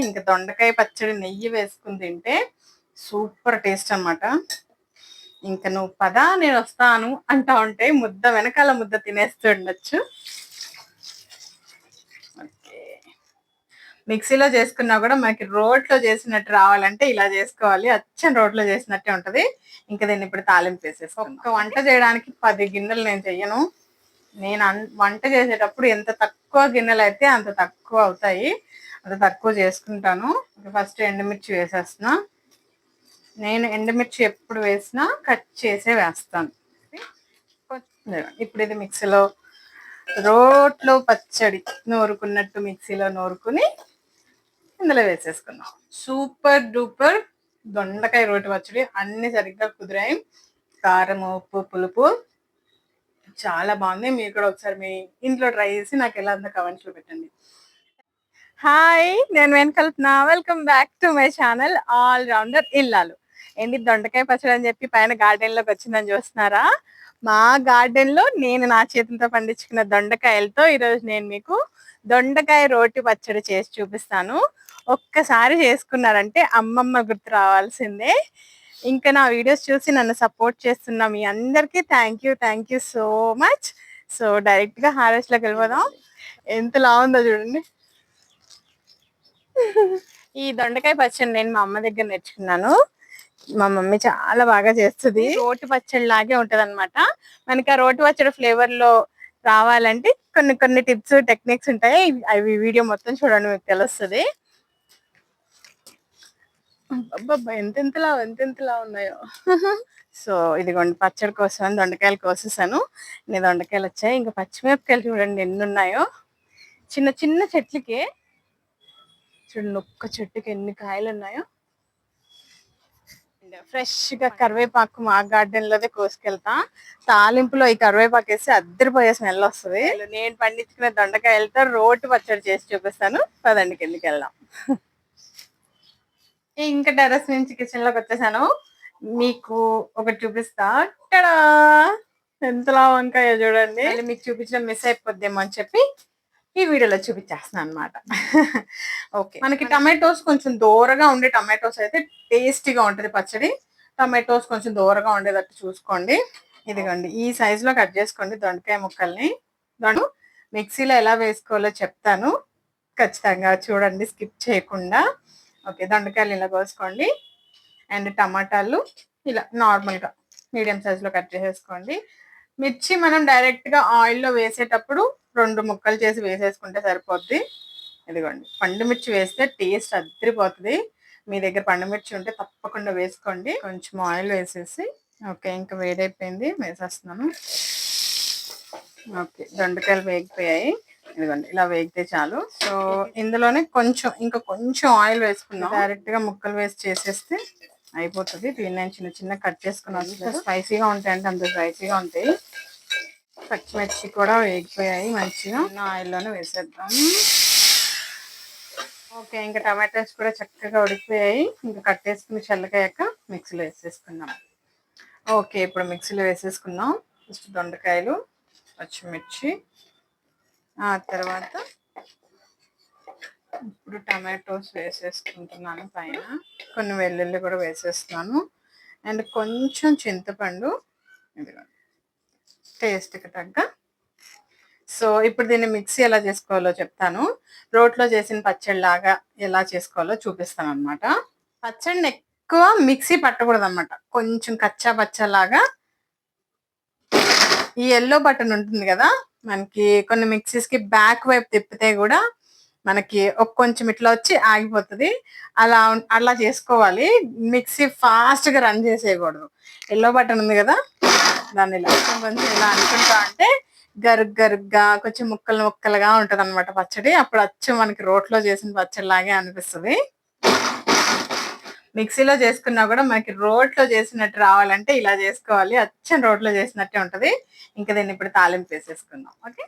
ఇంకా దొండకాయ పచ్చడి నెయ్యి వేసుకుని తింటే సూపర్ టేస్ట్ అన్నమాట. ఇంకా నువ్వు పదా నేను వస్తాను అంటా ఉంటే ముద్ద వెనకాల ముద్ద తినేస్తూ ఉండొచ్చు. ఓకే, మిక్సీలో చేసుకున్నా కూడా మనకి రోట్లో చేసినట్టు రావాలంటే ఇలా చేసుకోవాలి. అచ్చం రోట్లో చేసినట్టే ఉంటది. ఇంకా దీన్ని ఇప్పుడు తాలింపు వేసేసుకుందాం. ఒక్క వంట చేయడానికి 10 గిన్నెలు నేను చెయ్యను. నేను వంట చేసేటప్పుడు ఎంత తక్కువ గిన్నెలు అయితే అంత తక్కువ అవుతాయి, అంత తక్కువ చేసుకుంటాను. ఫస్ట్ ఎండుమిర్చి వేసేస్తున్నా. నేను ఎండుమిర్చి ఎప్పుడు వేసినా కట్ చేసే వేస్తాను. ఇప్పుడు ఇది మిక్సీలో రోట్లో పచ్చడి నూరుకున్నట్టు మిక్సీలో నూరుకుని ఇందులో వేసేసుకున్నాం. సూపర్ డూపర్ దొండకాయ రోటి పచ్చడి. అన్ని సరిగ్గా కుదిరాయి. కారం, ఉప్పు, పులుపు చాలా బాగుంది. మీరు కూడా ఒకసారి మీ ఇంట్లో ట్రై చేసి నాకు ఎలా ఉందో కమెంట్స్ లో పెట్టండి. హాయ్, నేను వెనకల్పన. Welcome back to my channel all rounder ఇల్లాలు. ఏంటి దొండకాయ పచ్చడి అని చెప్పి పైన గార్డెన్ లోకి వచ్చిందని చూస్తున్నారా? మా గార్డెన్ లో నేను నా చేతులతో పండించుకున్న దొండకాయలతో ఈరోజు నేను మీకు దొండకాయ రోటి పచ్చడి చేసి చూపిస్తాను. ఒక్కసారి చేసుకున్నారంటే అమ్మమ్మ గుర్తు రావాల్సిందే. ఇంకా నా వీడియోస్ చూసి నన్ను సపోర్ట్ చేస్తున్న మీ అందరికీ thank you so much. So direct గా హార్వెస్ట్ లోకి వెళ్ళిపోదాం. ఎంతలా ఉందో చూడండి. ఈ దొండకాయ పచ్చడి నేను మా అమ్మ దగ్గర నేర్చుకున్నాను. మా మమ్మీ చాలా బాగా చేస్తుంది. రోటి పచ్చడి లాగే ఉంటది అనమాట. మనకి ఆ రోటి పచ్చడి ఫ్లేవర్ లో రావాలంటే కొన్ని కొన్ని టిప్స్, టెక్నిక్స్ ఉంటాయి. అవి వీడియో మొత్తం చూడండి, మీకు తెలుస్తుంది. అబ్బబ్బా, ఎంతెంతలా ఉన్నాయో. సో ఇదిగోండి, పచ్చడి కోసం దొండకాయలు కోసేసాను. నేను దొండకాయలు వచ్చాయి. ఇంకా పచ్చిమిరపకాయలు చూడండి ఎన్ని ఉన్నాయో. చిన్న చిన్న చెట్లకి చూడండి, ఒక్క చెట్టుకి ఎన్ని కాయలు ఉన్నాయో. ఫ్రెష్ గా కరివేపాకు మా గార్డెన్ లోదే కోసుకెళ్తా. తాలింపులో ఈ కరివేపాకు వేసి అద్దరిపోయే స్మెల్ వస్తుంది. నేను పండించుకునే దొండకాయలతో రోటి పచ్చడి చేసి చూపిస్తాను. పదండి కిందకి వెళ్దాం. ఇంకా టెర్రస్ నుంచి కిచెన్ లోకి వచ్చేసాను. మీకు ఒకటి చూపిస్తా. టడా, ఎంతలా వంకాయ చూడండి. మీకు చూపించడం మిస్ అయిపోద్దేమో అని చెప్పి ఈ వీడియోలో చూపించేస్తున్నాను అనమాట. ఓకే, మనకి టమాటోస్ కొంచెం దూరగా ఉండే టమాటోస్ అయితే టేస్టీగా ఉంటది పచ్చడి. టమాటోస్ కొంచెం దూరగా ఉండేటట్టు చూసుకోండి. ఇదిగోండి, ఈ సైజ్ లో కట్ చేసుకోండి దొండకాయ ముక్కల్ని. దాన్ని మిక్సీలో ఎలా వేసుకోవాలో చెప్తాను, ఖచ్చితంగా చూడండి స్కిప్ చేయకుండా. ఓకే, దొండకాయలు ఇలా కోసుకోండి. అండ్ టమాటాలు ఇలా నార్మల్గా మీడియం సైజులో కట్ చేసేసుకోండి. మిర్చి మనం డైరెక్ట్గా ఆయిల్లో వేసేటప్పుడు 2 ముక్కలు చేసి వేసేసుకుంటే సరిపోద్ది. ఇదిగోండి, పండు మిర్చి వేస్తే టేస్ట్ అద్దరిపోతుంది. మీ దగ్గర పండు మిర్చి ఉంటే తప్పకుండా వేసుకోండి. కొంచెం ఆయిల్ వేసేసి, ఓకే ఇంకా వేడైపోయింది, వేసేస్తున్నాను. ఓకే, దొండకాయలు వేగిపోయాయి. ఇదిగోండి, ఇలా వేగితే చాలు. సో ఇందులోనే కొంచెం ఆయిల్ వేసుకున్నాం. డైరెక్ట్ గా ముక్కలు వేసి చేసేస్తే అయిపోతుంది. దీన్ని నేను చిన్న చిన్న కట్ చేసుకున్నాను. స్పైసీగా ఉంటాయంటే అంత స్పైసీగా ఉంటాయి. పచ్చిమిర్చి కూడా వేగిపోయాయి మంచిగా. ఆయిల్లోనే వేసేద్దాం. ఓకే, ఇంకా టమాటాస్ కూడా చక్కగా ఉడికిపోయాయి. ఇంకా కట్టేసుకుని చల్లగాయాక మిక్సీలో వేసేసుకున్నాం. ఓకే, ఇప్పుడు మిక్సీలో వేసేసుకున్నాం. ఫస్ట్ దొండకాయలు, పచ్చిమిర్చి, ఆ తర్వాత ఇప్పుడు టమాటోస్ వేసేసుకుంటున్నాను. పైన కొన్ని వెల్లుల్లి కూడా వేసేస్తున్నాను. అండ్ కొంచెం చింతపండు, ఇదిగో టేస్ట్కి తగ్గ. సో ఇప్పుడు దీన్ని మిక్సీ ఎలా చేసుకోవాలో చెప్తాను. రోట్లో చేసిన పచ్చడి లాగా ఎలా చేసుకోవాలో చూపిస్తాను అనమాట. పచ్చడిని ఎక్కువ మిక్సీ పట్టకూడదు అనమాట, కొంచెం కచ్చా పచ్చలాగా. ఈ ఎల్లో బటన్ ఉంటుంది కదా మనకి, కొన్ని మిక్సీస్ కి బ్యాక్ వైపు తిప్పితే కూడా మనకి కొంచెం ఇట్లా వచ్చి ఆగిపోతుంది. అలా చేసుకోవాలి. మిక్సీ ఫాస్ట్ గా రన్ చేసేయకూడదు. ఎల్లో బటన్ ఉంది కదా, దాన్ని ఇలా కొంచెం ఇలా అనుకుంటా అంటే గరుగ్గా కొంచెం ముక్కలుగా ఉంటది అనమాట పచ్చడి. అప్పుడు అచ్చు మనకి రోట్లో చేసిన పచ్చడి లాగే అనిపిస్తుంది. మిక్సీలో చేసుకున్నా కూడా మనకి రోట్లో చేసినట్టు రావాలంటే ఇలా చేసుకోవాలి. అచ్చం రోట్లో చేసినట్టే ఉంటది. ఇంకా దీన్ని ఇప్పుడు తాలింపు వేసేసుకుందాం. ఓకే,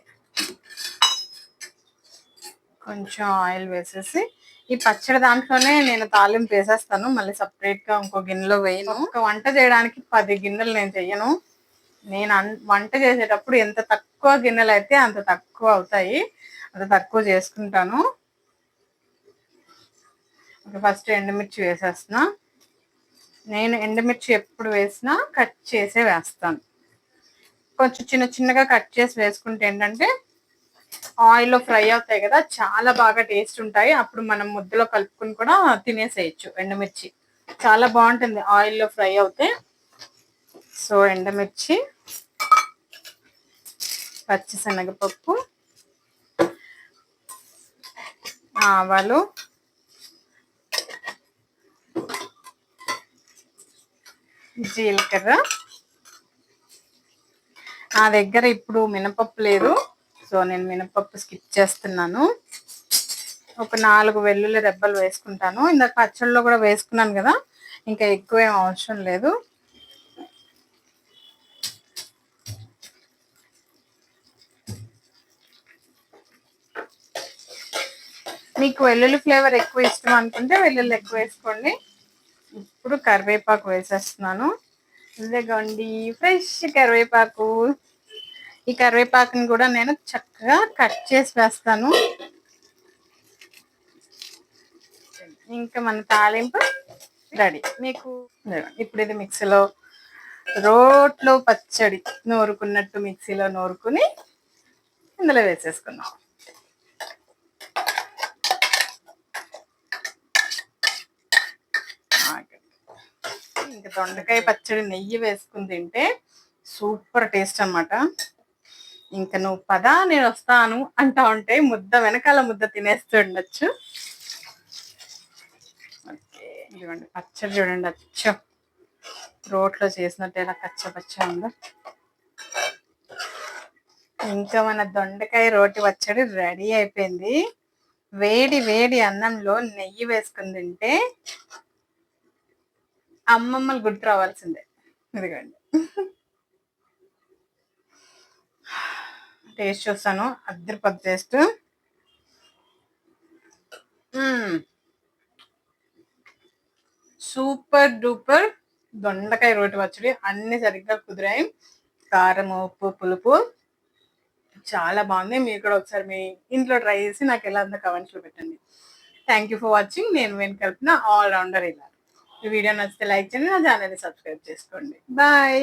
కొంచెం ఆయిల్ వేసేసి ఈ పచ్చడి దాంట్లోనే నేను తాలింపు వేసేస్తాను. మళ్ళీ సపరేట్ గా ఇంకో గిన్నెలో వేయను. ఒక వంట చేయడానికి 10 గిన్నెలు నేను చెయ్యను. నేను వంట చేసేటప్పుడు ఎంత తక్కువ గిన్నెలు అయితే అంత తక్కువ అవుతాయి, అంత తక్కువ చేసుకుంటాను. ఫస్ట్ ఎండుమిర్చి వేసేస్తున్నా. నేను ఎండుమిర్చి ఎప్పుడు వేసినా కట్ చేసే వేస్తాను. కొంచెం చిన్న చిన్నగా కట్ చేసి వేసుకుంటే ఏంటంటే ఆయిల్లో ఫ్రై అవుతాయి కదా, చాలా బాగా టేస్ట్ ఉంటాయి. అప్పుడు మనం ముద్దలో కలుపుకుని కూడా తినేసేయచ్చు. ఎండుమిర్చి చాలా బాగుంటుంది ఆయిల్లో ఫ్రై అవుతే. సో ఎండుమిర్చి, పచ్చిశనగపప్పు, ఆవాలు, జీలకర్ర. నా దగ్గర ఇప్పుడు మినపప్పు లేదు, సో నేను మినపప్పు స్కిప్ చేస్తున్నాను. ఒక 4 వెల్లుల్లి రెబ్బలు వేసుకుంటాను. ఇందాక పచ్చళ్ళలో కూడా వేసుకున్నాను కదా, ఇంకా ఎక్కువ ఏం అవసరం లేదు. మీకు వెల్లుల్లి ఫ్లేవర్ ఎక్కువ ఇష్టం అనుకుంటే వెల్లుల్లి ఎక్కువ వేసుకోండి. ఇప్పుడు కరివేపాకు వేసేస్తున్నాను. ఇదిగోండి ఫ్రెష్ కరివేపాకు. ఈ కరివేపాకుని కూడా నేను చక్కగా కట్ చేసి వేస్తాను. ఇంకా మన తాలింపు రెడీ. మీకు ఇప్పుడు ఇది మిక్సీలో, రోట్లో పచ్చడి నూరుకున్నట్టు మిక్సీలో నూరుకుని ఇందులో వేసేసుకున్నాం. ఇంకా దొండకాయ పచ్చడి నెయ్యి వేసుకుని తింటే సూపర్ టేస్ట్ అన్నమాట. ఇంకా నువ్వు పదా నేను వస్తాను అంటా ఉంటే ముద్ద వెనకాల ముద్ద తినేస్తూ ఉండొచ్చు. ఓకే, ఇదిగోండి పచ్చడి చూడండి, అచ్చం రోట్లో చేసినట్టు ఎలా కచ్చపచ్చ ఉందో. ఇంకా మన దొండకాయ రోటి పచ్చడి రెడీ అయిపోయింది. వేడి వేడి అన్నంలో నెయ్యి వేసుకుని తింటే అమ్మమ్మలు గుర్తు రావాల్సిందే. ఇదిగోండి టేస్ట్ చూస్తాను, అద్దరిపొద్దు టేస్ట్. సూపర్ డూపర్ దొండకాయ రోటి పచ్చడి. అన్ని సరిగ్గా కుదిరాయి. కారం, ఉప్పు, పులుపు చాలా బాగుంది. మీరు కూడా ఒకసారి మీ ఇంట్లో ట్రై చేసి నాకు ఎలా ఉందో కమెంట్స్లో పెట్టండి. Thank you for watching. నేను వెన్ కల్పన, ఆల్ రౌండర్ ఇలా. ఈ వీడియో నచ్చితే లైక్ చేయండి, నా ఛానల్ని సబ్స్క్రైబ్ చేసుకోండి. బాయ్.